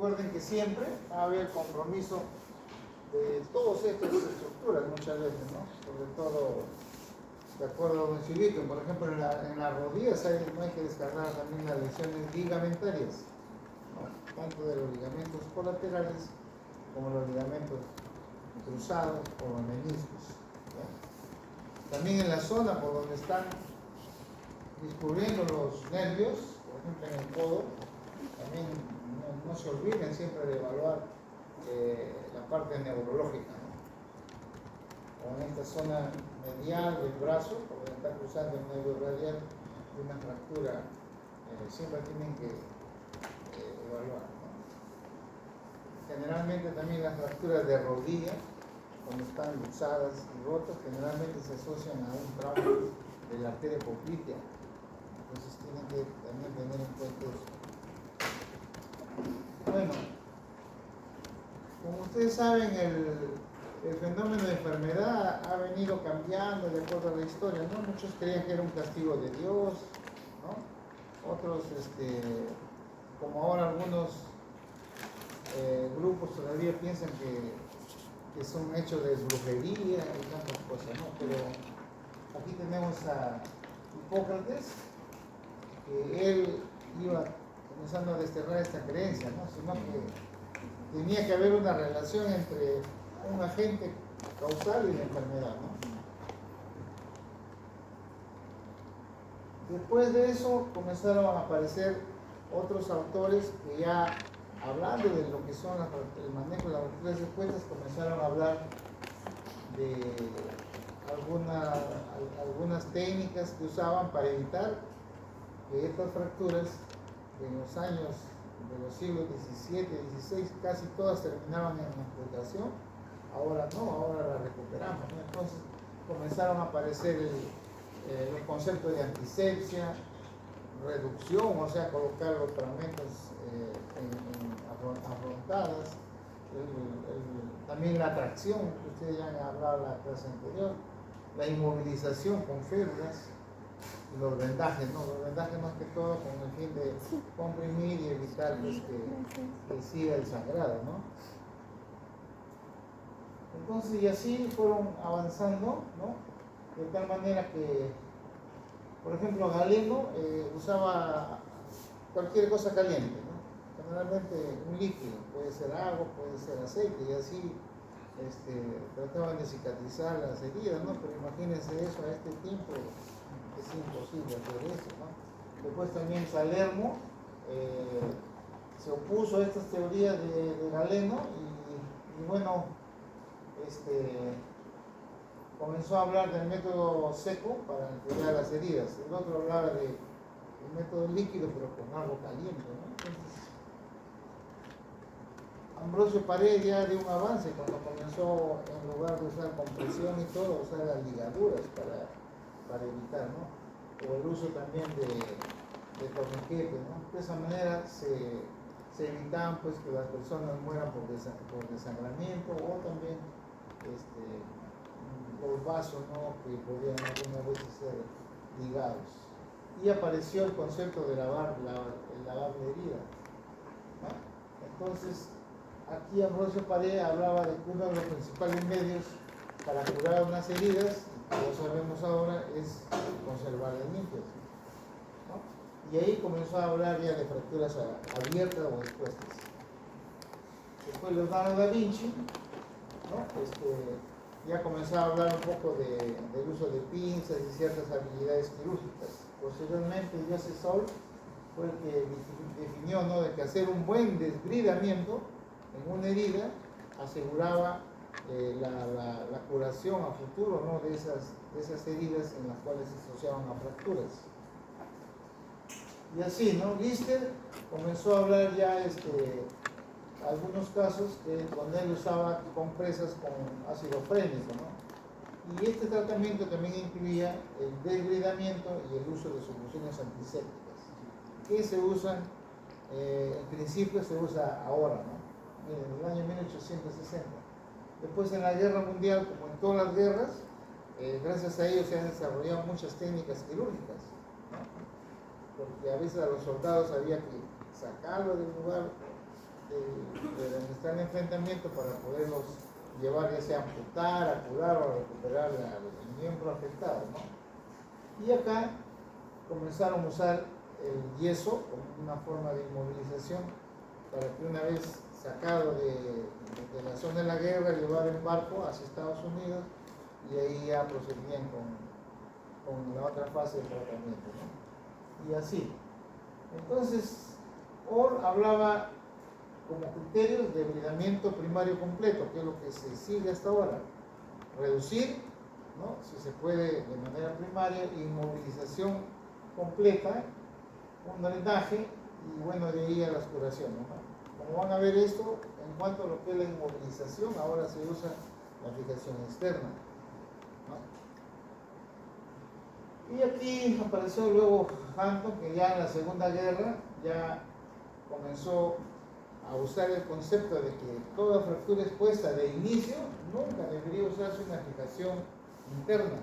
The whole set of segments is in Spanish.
recuerden que siempre va a haber compromiso de todas estas estructuras muchas veces, ¿no? Sobre todo de acuerdo a don Silvito. Por ejemplo, en las rodillas no hay que descargar también las lesiones ligamentarias, ¿no? Tanto de los ligamentos colaterales como los ligamentos cruzados o los meniscos, ¿no? También en la zona por donde están discurriendo los nervios, por ejemplo en el codo, también no se olviden siempre de evaluar la parte neurológica, ¿no? O en esta zona medial del brazo, por donde está cruzando el nervio radial de una fractura, siempre tienen que evaluar, ¿no? Generalmente también las fracturas de rodilla, cuando están luxadas y rotas, generalmente se asocian a un trauma de la arteria poplitea. Entonces tienen que también tener en cuenta eso. Bueno, como ustedes saben, el fenómeno de enfermedad ha venido cambiando de acuerdo a la historia, ¿no? Muchos creían que era un castigo de Dios, ¿no? Otros, como ahora algunos grupos todavía piensan que son hechos de brujería y tantas cosas, ¿no? Pero aquí tenemos a Hipócrates, que él iba comenzando a desterrar esta creencia, ¿no? Sino que tenía que haber una relación entre un agente causal y la enfermedad, ¿no? Después de eso comenzaron a aparecer otros autores que ya hablando de lo que son el manejo de las fracturas expuestas, comenzaron a hablar de algunas técnicas que usaban para evitar que estas fracturas en los años de los siglos XVII, XVI, casi todas terminaban en amputación. Ahora no, ahora la recuperamos, ¿no? Entonces comenzaron a aparecer los conceptos de antisepsia, reducción, o sea, colocar los fragmentos afrontadas, también la tracción, que ustedes ya han hablado en la clase anterior, la inmovilización con férulas, y los vendajes, ¿no? Los vendajes más que todo con el fin de comprimir y evitar pues, que siga el sangrado, ¿no? Entonces, y así fueron avanzando, ¿no? De tal manera que, por ejemplo, Galeno usaba cualquier cosa caliente, ¿no? Generalmente un líquido, puede ser agua, puede ser aceite, y así trataban de cicatrizar las heridas, ¿no? Pero imagínense eso a este tiempo, es imposible hacer eso, ¿no? Después también Salermo se opuso a estas teorías de Galeno y bueno, comenzó a hablar del método seco para curar las heridas. El otro hablaba del método líquido, pero con algo caliente, ¿no? Entonces, Ambrosio Paredes ya dio un avance cuando comenzó, en lugar de usar compresión y todo, usar las ligaduras para evitar, ¿no? O el uso también de torniquetes, ¿no? De esa manera se evitaban pues, que las personas mueran por desangramiento o también los vasos, ¿no? Que podían algunas veces ser ligados. Y apareció el concepto de lavar la herida, ¿no? Entonces, aquí Ambrosio Paredes hablaba de que uno de los principales medios para curar unas heridas, como sabemos ahora, es conservarlas limpias, ¿no? Y ahí comenzó a hablar ya de fracturas abiertas o expuestas. Después Leonardo da Vinci, ¿no? Ya comenzaba a hablar un poco del uso de pinzas y ciertas habilidades quirúrgicas. Posteriormente, Joseph Saul fue el que definió, ¿no? De que hacer un buen desbridamiento en una herida aseguraba la curación a futuro, ¿no? de esas heridas en las cuales se asociaban a fracturas. Y así, ¿no? Lister comenzó a hablar ya algunos casos donde él usaba compresas con ácido frénico, ¿no? Y este tratamiento también incluía el desbridamiento y el uso de soluciones antisépticas, que se usan, en principio se usa ahora, ¿no? En el año 1860. Después en la guerra mundial, como en todas las guerras, gracias a ellos se han desarrollado muchas técnicas quirúrgicas, ¿no? Porque a veces a los soldados había que sacarlo del lugar de donde está el enfrentamiento para poderlos llevar, ya sea a amputar, a curar o a recuperar el miembro afectado, ¿no? Y acá comenzaron a usar el yeso como una forma de inmovilización para que una vez sacado de la zona de la guerra, llevar en barco hacia Estados Unidos y ahí ya procedían con la otra fase de tratamiento, ¿no? Y así. Entonces, Orr hablaba como criterios de bridamiento primario completo, que es lo que se sigue hasta ahora. Reducir, ¿no?, si se puede de manera primaria, inmovilización completa, un drenaje y bueno, de ahí a la curación, ¿no? Como van a ver esto, en cuanto a lo que es la inmovilización, ahora se usa la fijación externa, ¿no? Y aquí apareció luego Hampton, que ya en la Segunda Guerra ya comenzó a usar el concepto de que toda fractura expuesta de inicio nunca debería usarse una fijación interna,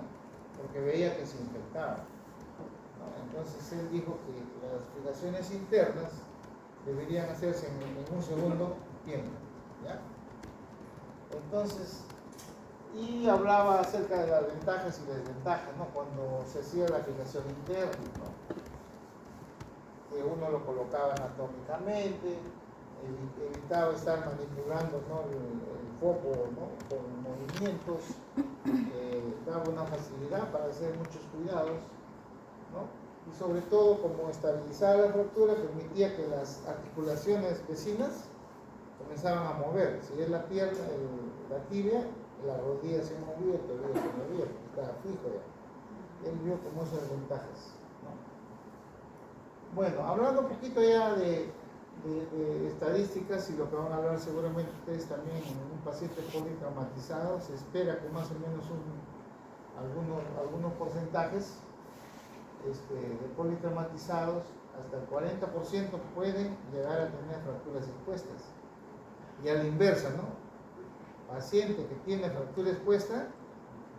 porque veía que se infectaba, ¿no? Entonces él dijo que las fijaciones internas deberían hacerse en un segundo tiempo, ¿ya? Entonces, y hablaba acerca de las ventajas y desventajas, ¿no?, cuando se hacía la fijación interna, ¿no?, que uno lo colocaba anatómicamente, evitaba estar manipulando, ¿no?, el foco, ¿no?, con movimientos, daba una facilidad para hacer muchos cuidados, ¿no? Y sobre todo, como estabilizaba la fractura, permitía que las articulaciones vecinas comenzaban a mover. Si es la pierna, la tibia, la rodilla se movía, el tobillo se movía, porque estaba fijo ya. Él vio como esas ventajas, ¿no? Bueno, hablando un poquito ya de estadísticas y lo que van a hablar seguramente ustedes también, en un paciente politraumatizado se espera que más o menos algunos porcentajes de politraumatizados, hasta el 40% pueden llegar a tener fracturas expuestas. Y a la inversa, ¿no? Paciente que tiene fractura expuesta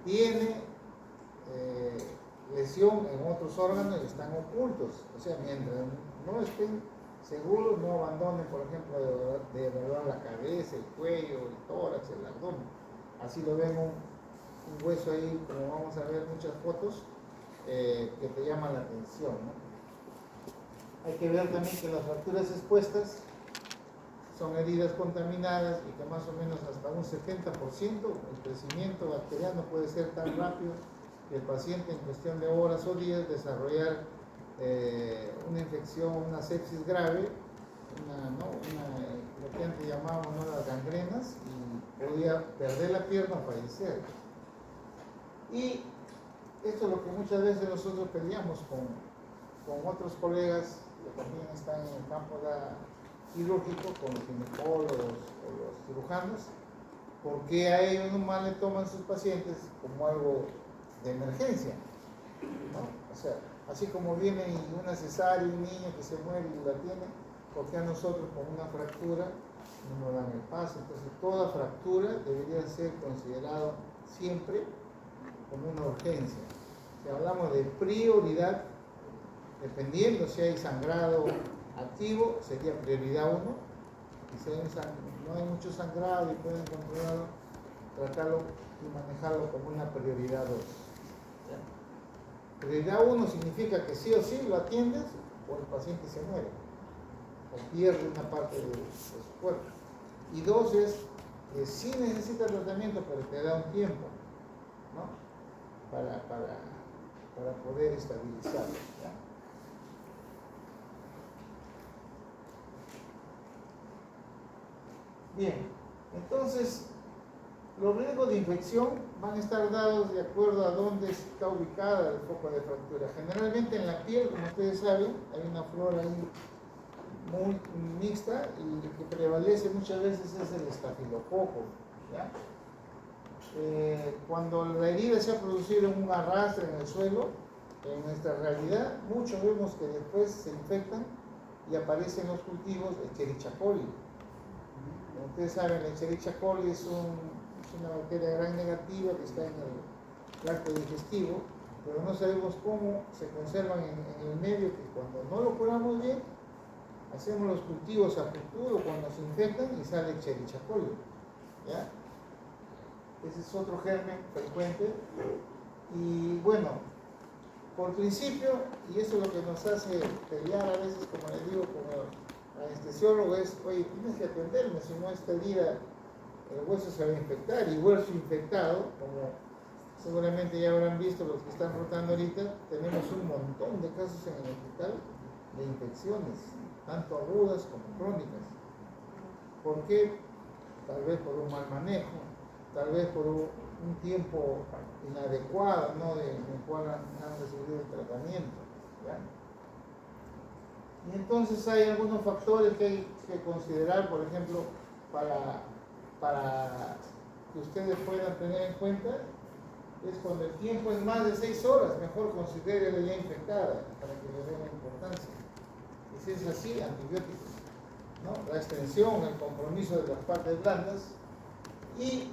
tiene lesión en otros órganos y están ocultos. O sea, mientras no estén seguros, no abandonen, por ejemplo, de evaluar la cabeza, el cuello, el tórax, el abdomen. Así lo ven un hueso ahí, como vamos a ver muchas fotos, que te llaman la atención, ¿no? Hay que ver también que las fracturas expuestas son heridas contaminadas y que más o menos hasta un 70% el crecimiento bacteriano puede ser tan rápido que el paciente en cuestión de horas o días desarrollar una infección, una sepsis grave, lo que antes llamábamos, ¿no?, las gangrenas, y podía perder la pierna o fallecer. Y esto es lo que muchas veces nosotros peleamos con otros colegas que también están en el campo quirúrgico, con los ginecólogos o los cirujanos, porque a ellos nomás le toman sus pacientes como algo de emergencia, ¿no? O sea, así como viene una cesárea y un niño que se muere y la tiene, porque a nosotros con una fractura no nos dan el pase. Entonces toda fractura debería ser considerado siempre como una urgencia. Si hablamos de prioridad, dependiendo si hay sangrado activo, sería prioridad 1, y si no hay mucho sangrado y pueden controlarlo, tratarlo y manejarlo como una prioridad 2. Prioridad 1 significa que sí o sí lo atiendes o el paciente se muere o pierde una parte de su cuerpo. Y 2 es que sí necesita tratamiento, pero te da un tiempo, ¿no?, para poder estabilizarlo, ¿ya? Bien, entonces los riesgos de infección van a estar dados de acuerdo a dónde está ubicada el foco de fractura. Generalmente en la piel, como ustedes saben, hay una flora ahí muy mixta, y lo que prevalece muchas veces es el estafilococo, ¿ya? Cuando la herida se ha producido en un arrastre en el suelo, en nuestra realidad, muchos vemos que después se infectan y aparecen los cultivos de Escherichia coli. Como ustedes saben, la Escherichia coli es una bacteria gran negativa que está en el tracto digestivo, pero no sabemos cómo se conservan en el medio, que cuando no lo curamos bien, hacemos los cultivos a futuro cuando se infectan y sale cherichacol, ¿ya? Ese es otro germen frecuente. Y bueno, por principio, y eso es lo que nos hace pelear a veces, como les digo, con el anestesiólogo, es, oye, tienes que atenderme, si no esta herida, el hueso se va a infectar, y hueso infectado, como seguramente ya habrán visto los que están rotando ahorita, tenemos un montón de casos en el hospital de infecciones, tanto agudas como crónicas. ¿Por qué? Tal vez por un mal manejo, tal vez por un tiempo inadecuado, ¿no?, de el cual han recibido el tratamiento, ¿ya? Y entonces hay algunos factores que hay que considerar, por ejemplo, para que ustedes puedan tener en cuenta, es cuando el tiempo es más de 6 horas, mejor considérela ya infectada, para que le den importancia. Y si es así, antibióticos, ¿no? La extensión, el compromiso de las partes blandas. Y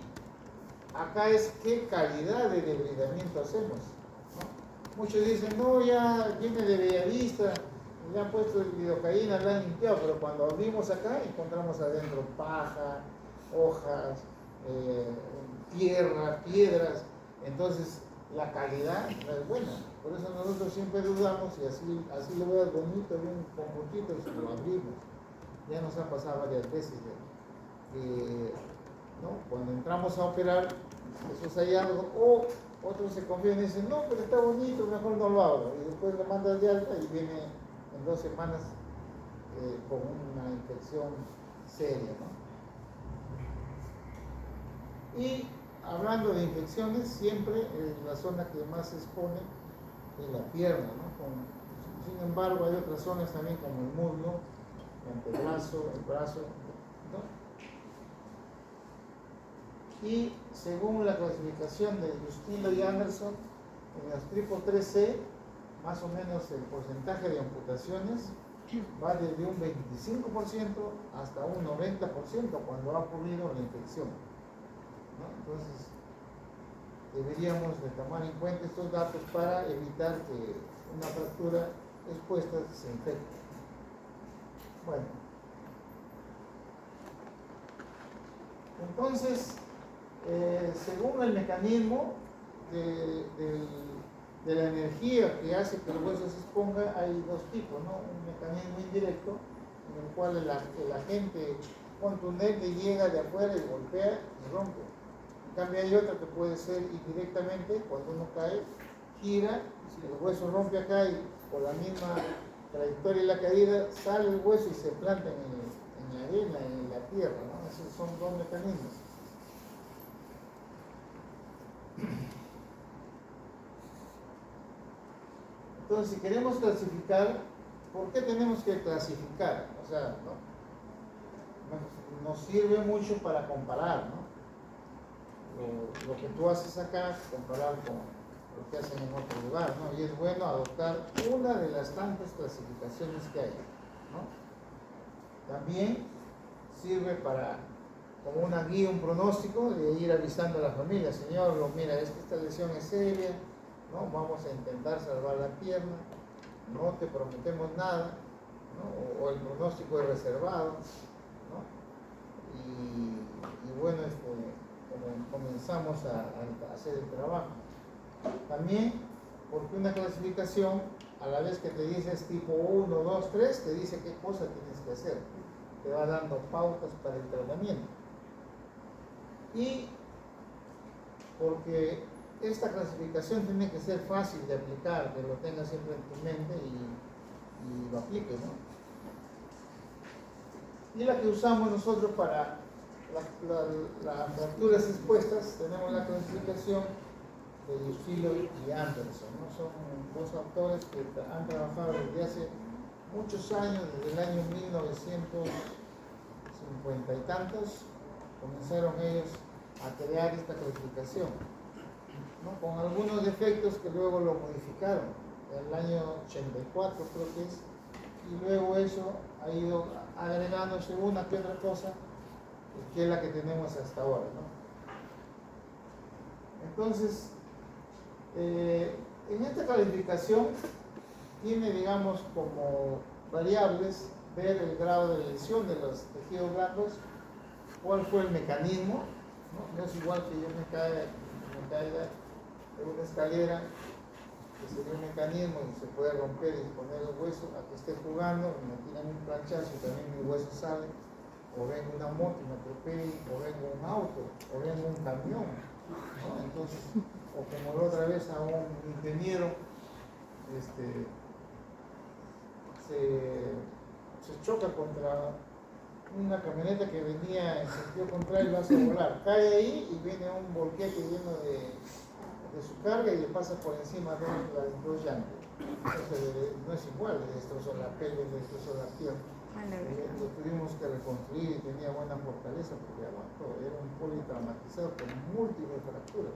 acá es qué calidad de debridamiento hacemos, ¿no? Muchos dicen, no, ya viene de Bellavista, le han puesto el lidocaína, la han limpiado, pero cuando abrimos acá encontramos adentro paja, hojas, tierra, piedras. Entonces la calidad no es buena. Por eso nosotros siempre dudamos, y así lo veas bonito, bien completito, y lo abrimos. Ya nos ha pasado varias veces, ¿no? Cuando entramos a operar esos hallazgos, o otros se confían y dicen, no, pero está bonito, mejor no lo hago, y después le mandas de alta y viene en 2 semanas con una infección seria, ¿no? Y hablando de infecciones, siempre la zona que más se expone es la pierna, ¿no? Sin embargo, hay otras zonas también como el muslo, el brazo, ¿no? Y según la clasificación de Justilo y Anderson, en los triple 3C, más o menos el porcentaje de amputaciones va desde un 25% hasta un 90% cuando ha ocurrido la infección, ¿no? Entonces, deberíamos de tomar en cuenta estos datos para evitar que una fractura expuesta se infecte. Bueno, entonces, según el mecanismo de la energía que hace que el hueso se exponga, hay 2 tipos, ¿no? Un mecanismo indirecto, en el cual el agente contundente llega de afuera y golpea y rompe. En cambio hay otro que puede ser indirectamente, cuando uno cae, gira, si el hueso rompe acá y por la misma trayectoria de la caída, sale el hueso y se planta en la arena, en la tierra, ¿no? Esos son 2 mecanismos. Entonces, si queremos clasificar, ¿por qué tenemos que clasificar? O sea, ¿no? Nos sirve mucho para comparar, ¿no? Lo que tú haces acá, comparar con lo que hacen en otro lugar, ¿no? Y es bueno adoptar una de las tantas clasificaciones que hay, ¿no? También sirve como una guía, un pronóstico, de ir avisando a la familia, señor, mira, esta lesión es seria, ¿no? Vamos a intentar salvar la pierna, no te prometemos nada, ¿no? O el pronóstico es reservado, ¿no? Y bueno, comenzamos a hacer el trabajo. También, porque una clasificación, a la vez que te dices tipo 1, 2, 3, te dice qué cosa tienes que hacer, te va dando pautas para el tratamiento. Y porque esta clasificación tiene que ser fácil de aplicar, que lo tengas siempre en tu mente y lo apliques, ¿no? Y la que usamos nosotros para las fracturas expuestas, tenemos la clasificación de Justilo y Anderson, ¿no? Son 2 autores que han trabajado desde hace muchos años, desde el año 1950 y tantos, comenzaron ellos a crear esta clasificación, ¿no? Con algunos defectos que luego lo modificaron, en el año 84 creo que es, y luego eso ha ido agregándose una que otra cosa, que es la que tenemos hasta ahora, ¿no? Entonces, en esta calificación tiene, digamos, como variables ver el grado de lesión de los tejidos blandos, cuál fue el mecanismo, ¿no? No es igual que yo me caiga de una escalera, que sería un mecanismo y se puede romper y poner el hueso, a que esté jugando, me tiran un planchazo y también mi hueso sale, o venga una moto y me atropelle, o venga un auto, o venga un camión, ¿no? Entonces, o como la otra vez a un ingeniero, se choca contra una camioneta que venía en sentido contrario y va a volar, cae ahí y viene un volquete lleno de su carga y le pasa por encima las dos llantas. Entonces, no es igual, le destrozó la pelvis, le destrozó la pierna. Lo tuvimos que reconstruir y tenía buena fortaleza porque aguantó, era un politraumatizado con múltiples fracturas,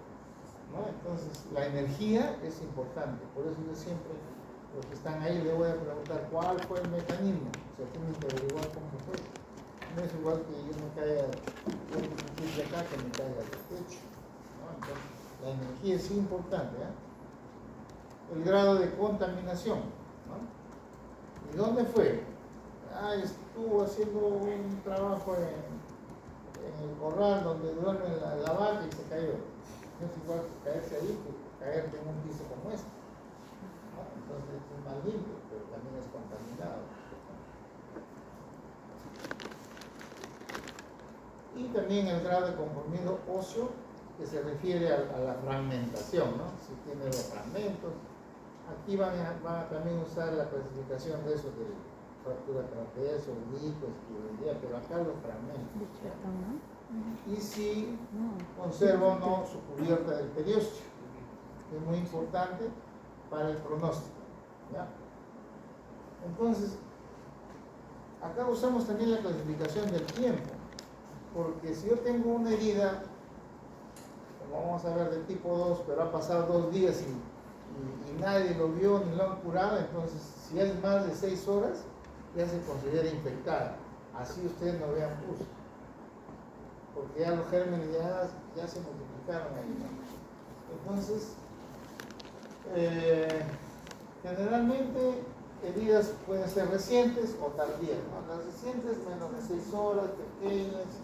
¿no? Entonces la energía es importante, por eso yo siempre, los que están ahí, les voy a preguntar cuál fue el mecanismo, o sea, tienen que averiguar cómo fue. No es igual que yo me caiga de acá que me caiga del techo, ¿no? Entonces la energía es importante, ¿eh? El grado de contaminación, ¿no? ¿Y dónde fue? Estuvo haciendo un trabajo en el corral donde duerme la vaca y se cayó. No es igual que caerse ahí que caerte en un piso como este, ¿no? Entonces es más limpio, pero también es contaminado. Y también el grado de compromiso óseo, que se refiere a la fragmentación, ¿no? Si tiene los fragmentos. Aquí van a también usar la clasificación de eso de fractura trapecio, oblicuo, esquivilidad, pero acá los fragmentos. Y si conserva o no su cubierta del periósteo, que es muy importante para el pronóstico, ¿ya? Entonces, acá usamos también la clasificación del tiempo, porque si yo tengo una herida, como vamos a ver, de tipo 2, pero ha pasado 2 días y nadie lo vio ni lo han curado, entonces si es más de 6 horas, ya se considera infectada. Así ustedes no vean pus, porque ya los gérmenes ya se multiplicaron ahí, ¿no? Entonces, generalmente heridas pueden ser recientes o tardías, ¿no? Las recientes menos de 6 horas, pequeñas,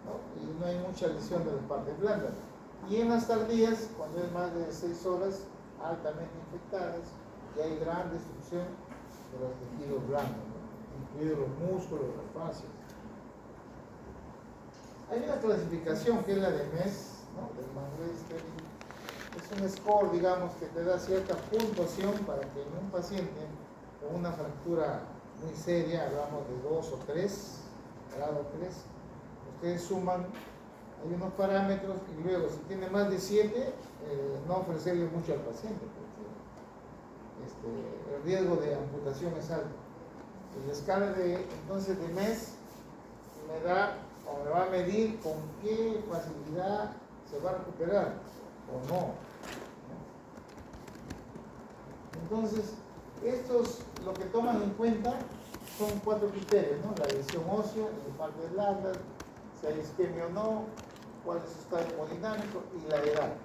¿no? Y no hay mucha lesión de las partes blandas. Y en las tardías, cuando es más de 6 horas, altamente infectadas, y hay gran destrucción de los tejidos blandos, ¿no? Incluidos los músculos, las fascias. Hay una clasificación que es la de MES, ¿no? Del Mann-Webster. Es un score, digamos, que te da cierta puntuación para que en un paciente con una fractura muy seria, hablamos de 2 o 3, grado 3, ustedes suman, hay unos parámetros y luego si tiene más de 7, no ofrecerle mucho al paciente, porque el riesgo de amputación es alto. Y la escala entonces de MES me da o me va a medir con qué facilidad se va a recuperar o no. Entonces, estos lo que toman en cuenta son 4 criterios, ¿no? La lesión ósea, el partes blandas, si hay isquemia o no, cuál es su estado hemodinámico y la edad,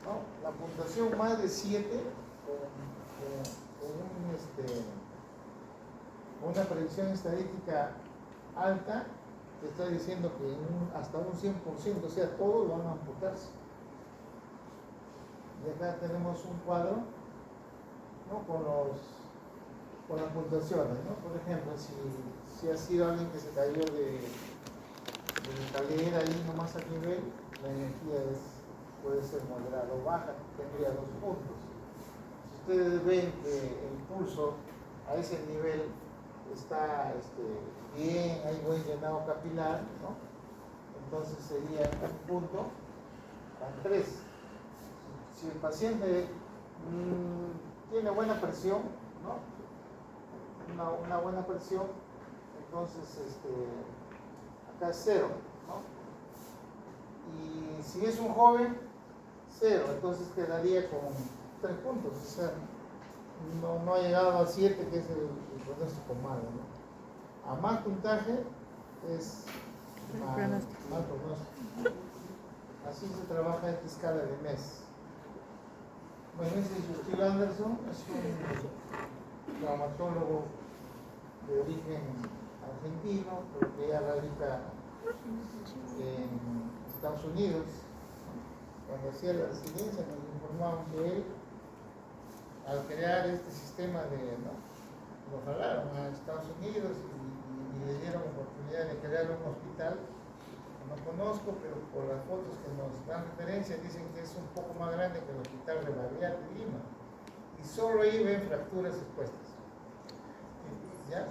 ¿no? La puntuación más de 7 con una predicción estadística alta, te está diciendo que hasta un 100%, o sea, todos van a amputarse. Y acá tenemos un cuadro, ¿no? con las puntuaciones, ¿no? Por ejemplo, si ha sido alguien que se cayó de escalera ahí nomás a nivel, la energía puede ser moderada o baja, tendría 2 puntos. Si ustedes ven que el pulso a ese nivel está bien, hay buen llenado capilar, ¿no? Entonces sería un punto a 3. Si el paciente tiene buena presión, ¿no? Una buena presión, entonces acá es 0, ¿no? Y si es un joven, 0, entonces quedaría con 3 puntos, o sea, no ha llegado a 7, que es el pronóstico malo, ¿no? A más puntaje es mal pronóstico. Así se trabaja esta escala de MES. Bueno, ese es Justin Anderson, es un traumatólogo de origen argentino, pero que ya radica en Estados Unidos. Cuando hacía la residencia nos informaban que él, al crear este sistema lo jalaron a Estados Unidos y le dieron oportunidad de crear un hospital que no conozco, pero por las fotos que nos dan referencia dicen que es un poco más grande que el hospital de Barriat de Lima, y solo ahí ven fracturas expuestas. ¿Ya?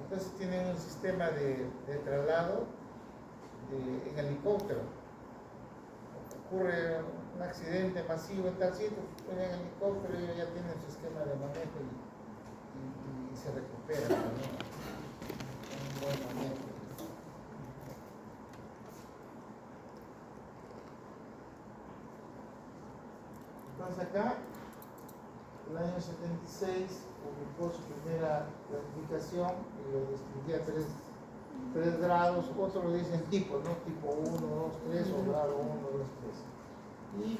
Entonces tienen un sistema de traslado en helicóptero. Ocurre un accidente masivo en tal sitio, ponen en helicóptero y ellos ya tienen su esquema de manejo y se recuperan, ¿no? Un buen manejo. Entonces acá, el año 76, publicó su primera clasificación y lo distinguía a tres grados, otros lo dicen tipos, ¿no? Tipo 1, 2, 3 o grado 1, 2, 3. Y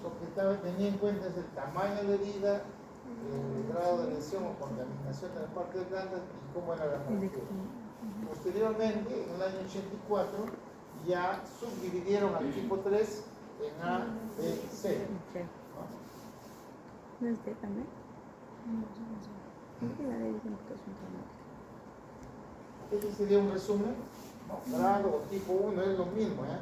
lo que tenía en cuenta es el tamaño de herida, el grado de lesión o contaminación de las partes blandas y cómo era la fractura. Posteriormente, en el año 84, ya subdividieron al tipo 3 en A, B, C. ¿No es D también? Este sería un resumen, ¿no? Grado o tipo 1 es lo mismo, ¿eh?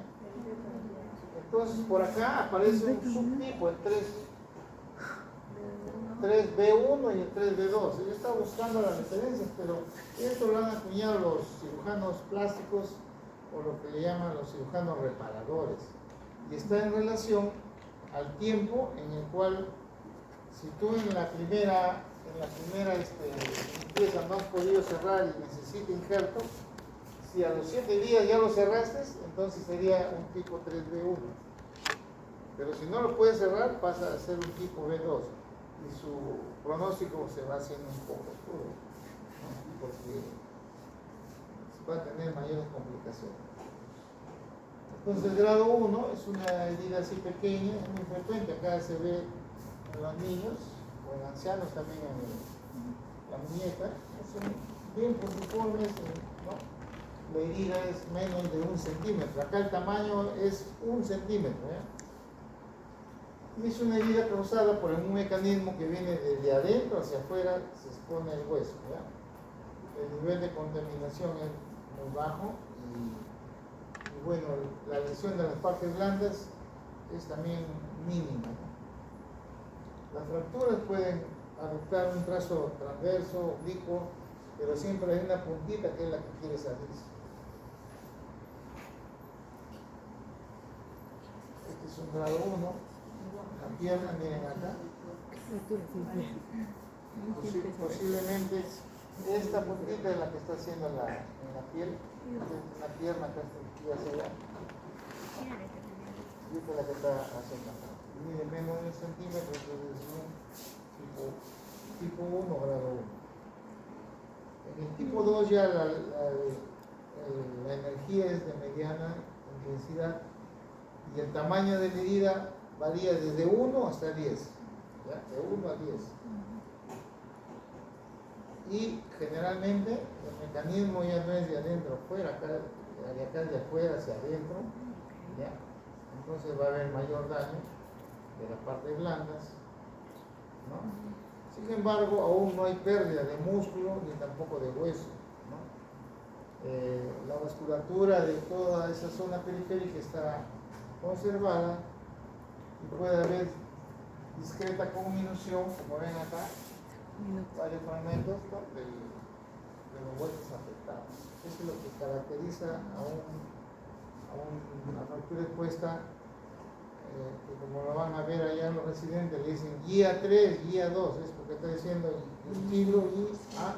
Entonces por acá aparece un subtipo, el 3B1 y el 3B2. Yo estaba buscando las referencias, pero esto lo han acuñado los cirujanos plásticos o lo que le llaman los cirujanos reparadores. Y está en relación al tiempo en el cual, si tú en la primera limpieza no has podido cerrar y necesitas injerto, si a los 7 días ya lo cerraste, entonces sería un tipo 3B1. Pero si no lo puedes cerrar, pasa a ser un tipo B2 y su pronóstico se va haciendo un poco oscuro, ¿no? Porque va a tener mayores complicaciones. Entonces el grado 1 es una herida así pequeña, es muy frecuente, acá se ve en los niños o en ancianos también en la muñeca, son bien puntiformes, ¿no? La herida es menos de 1 centímetro, acá el tamaño es 1 centímetro, ¿eh? Y es una herida causada por un mecanismo que viene desde adentro hacia afuera, se expone el hueso, ¿ya? El nivel de contaminación es muy bajo y bueno, la lesión de las partes blandas es también mínima, ¿no? Las fracturas pueden adoptar un trazo transverso, oblicuo, pero siempre hay una puntita que es la que quiere salirse. Este es un grado 1. La pierna, miren acá. Posiblemente esta puntita es la que está haciendo en la piel. La pierna acá está hacia allá. Y esta es la que está haciendo acá. Mide menos de 1 centímetro, entonces es un tipo 1, grado 1. En el tipo 2 ya la energía es de mediana intensidad y el tamaño de la herida varía desde 1 hasta 10, ¿ya? De 1 a 10. Y generalmente el mecanismo ya no es de adentro a afuera, de acá de afuera hacia adentro, ¿ya? Entonces va a haber mayor daño de las partes blandas, ¿no? Sin embargo, aún no hay pérdida de músculo ni tampoco de hueso, ¿no? La vasculatura de toda esa zona periférica está conservada y puede haber discreta conminución, como ven acá, varios fragmentos, ¿no? de los huesos afectados. Eso es lo que caracteriza a una fractura expuesta, que como lo van a ver allá los residentes, le dicen guía 3, guía 2, es porque está diciendo el libro y a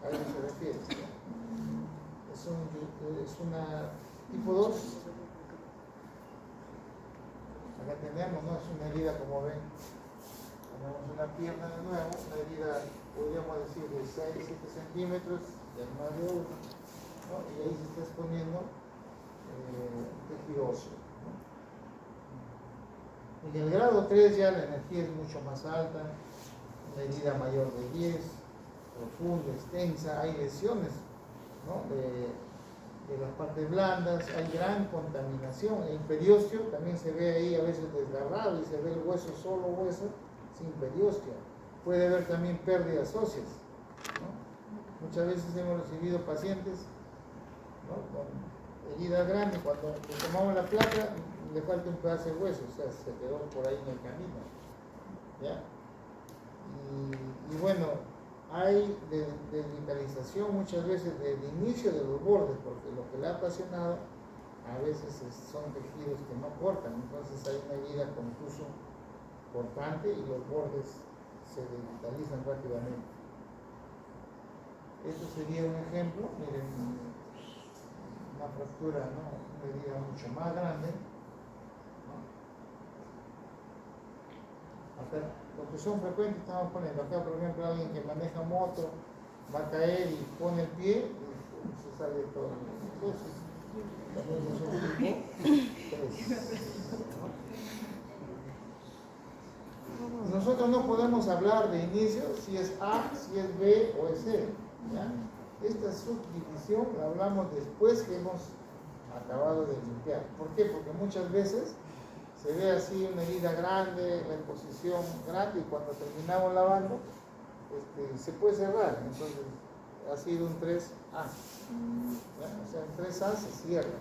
eso se refiere, ¿no? Es una tipo 2. Acá tenemos, ¿no? Es una herida, como ven, tenemos una pierna de nuevo, una herida, podríamos decir, de 6-7 centímetros, de más de 1, ¿no? Y ahí se está exponiendo tejido óseo, ¿no? En el grado 3 ya la energía es mucho más alta, una herida mayor de 10, profunda, extensa, hay lesiones, ¿no? de las partes blandas, hay gran contaminación. El periósteo también se ve ahí a veces desgarrado y se ve el hueso, solo hueso, sin periósteo. Puede haber también pérdidas óseas, ¿no? Muchas veces hemos recibido pacientes, ¿no?, con heridas grandes, cuando le tomamos la placa le falta un pedazo de hueso, o sea, se quedó por ahí en el camino, ¿ya? Y bueno, hay desvitalización muchas veces del inicio de los bordes, porque lo que le ha ocasionado a veces son tejidos que no cortan, entonces hay una herida confuso cortante y los bordes se desvitalizan rápidamente. Esto sería un ejemplo, miren, una fractura, ¿no?, una herida mucho más grande, ¿no? Acá, lo que son frecuentes estamos poniendo, acá por ejemplo alguien que maneja moto va a caer y pone el pie y se sale todo. Entonces, también es un tipo 3, ¿no? Nosotros no podemos hablar de inicio si es A, si es B o es C, ¿ya? Esta subdivisión la hablamos después que hemos acabado de limpiar. ¿Por qué? Porque muchas veces se ve así una herida grande, la exposición grande, y cuando terminamos lavando, se puede cerrar. Entonces, ha sido un 3A. ¿Ya? O sea, un 3A se cierra.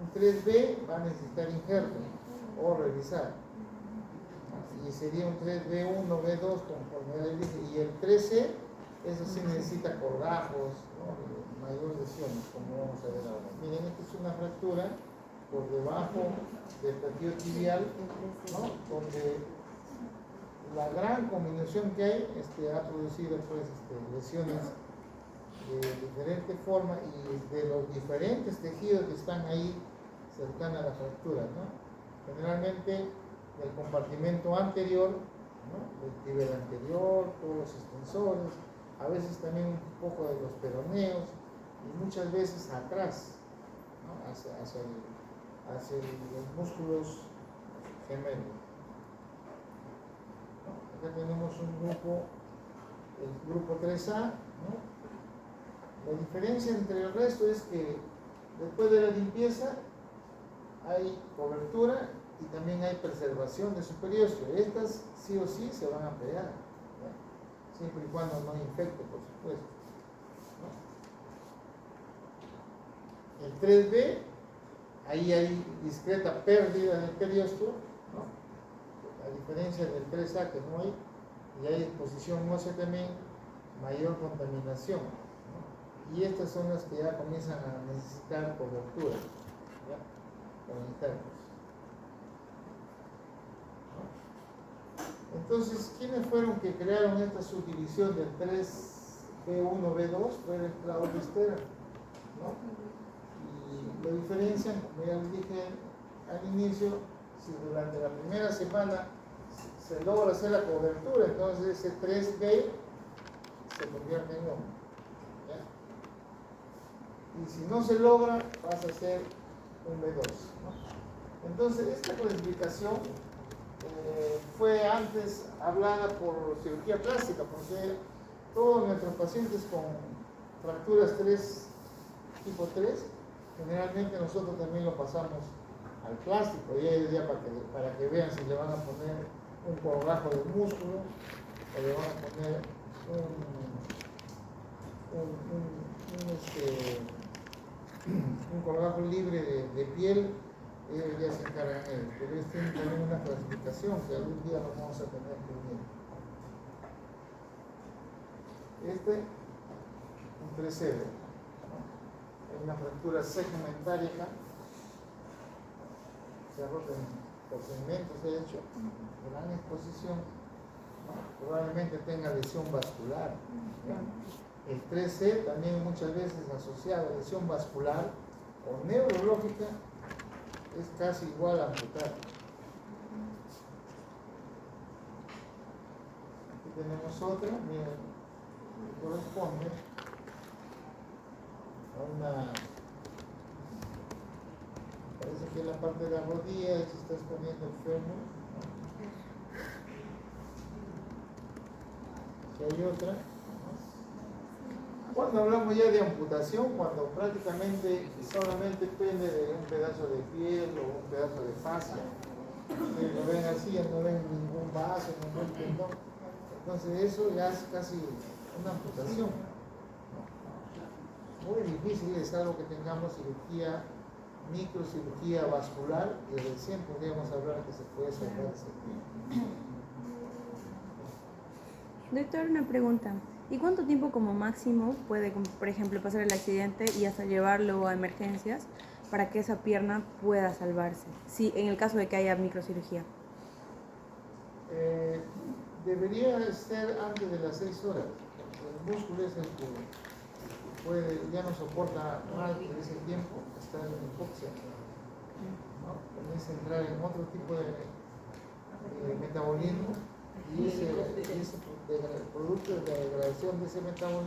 Un 3B va a necesitar injerto o revisar. Y sería un 3B1, B2, conforme ya dije. Y el 3C, eso sí necesita colgajos, ¿no?, mayor lesiones, como vamos a ver ahora. Miren, esta es una fractura por debajo del tejido tibial, ¿no?, donde la gran combinación que hay ha producido pues, lesiones de diferente forma y de los diferentes tejidos que están ahí cercanos a la fractura, ¿no? Generalmente del compartimento anterior, ¿no?, del tibial anterior, todos los extensores, a veces también un poco de los peroneos y muchas veces atrás, ¿no?, hacia los músculos gemelos. ¿No? Acá tenemos un grupo, el grupo 3A, ¿no? La diferencia entre el resto es que después de la limpieza hay cobertura y también hay preservación de su periósteo. Estas sí o sí se van a pegar, ¿no?, siempre y cuando no infecte, por supuesto, ¿no? El 3B, ahí hay discreta pérdida del periósteo, ¿no?, a diferencia del 3A que no hay, y hay exposición ósea también, mayor contaminación, ¿no? Y estas son las que ya comienzan a necesitar cobertura, ¿ya?, con internos, ¿no? Entonces, ¿quiénes fueron que crearon esta subdivisión del 3B1, B2? Fue el Claude Lister, ¿no? Y lo diferencian, como ya les dije al inicio, si durante la primera semana se logra hacer la cobertura, entonces ese 3B se convierte en 1, ¿ya? Y si no se logra, pasa a ser un B2, ¿no? Entonces, esta clasificación fue antes hablada por cirugía plástica, porque todos nuestros pacientes con fracturas tipo 3, generalmente nosotros también lo pasamos al plástico, y ahí ya para que vean si le van a poner un colgajo de músculo o le van a poner un colgajo libre de piel. Ellos ya se encargan de él, pero ellos tienen también una clasificación que algún día lo vamos a tener que ver. Un 3C, ¿no? Hay una fractura segmentaria acá, se ha roto por segmentos, de hecho, gran exposición, ¿no? Probablemente tenga lesión vascular, ¿no? El 3C también muchas veces asociado a lesión vascular o neurológica es casi igual a amputar. Aquí tenemos otra, miren, que corresponde a una, parece que es la parte de la rodilla, ahí se está exponiendo el fémur, ¿no? Aquí hay otra, ¿no? Cuando hablamos ya de amputación, cuando prácticamente solamente depende de un pedazo de piel o un pedazo de fascia, que lo ven así, ya no ven ningún vaso, ningún tendón, entonces eso ya es casi una amputación. Muy difícil es algo que tengamos cirugía, microcirugía vascular, y recién podríamos hablar que se puede salvar ese pie. Doctor, una pregunta. ¿Y cuánto tiempo como máximo puede, por ejemplo, pasar el accidente y hasta llevarlo a emergencias para que esa pierna pueda salvarse? Sí, en el caso de que haya microcirugía. Debería ser antes de las 6 horas, porque el músculo es el que ya no soporta más de ese tiempo, está en hipoxia, ¿no? Comienza a entrar en otro tipo de metabolismo y ese producto de la degradación de ese metabolismo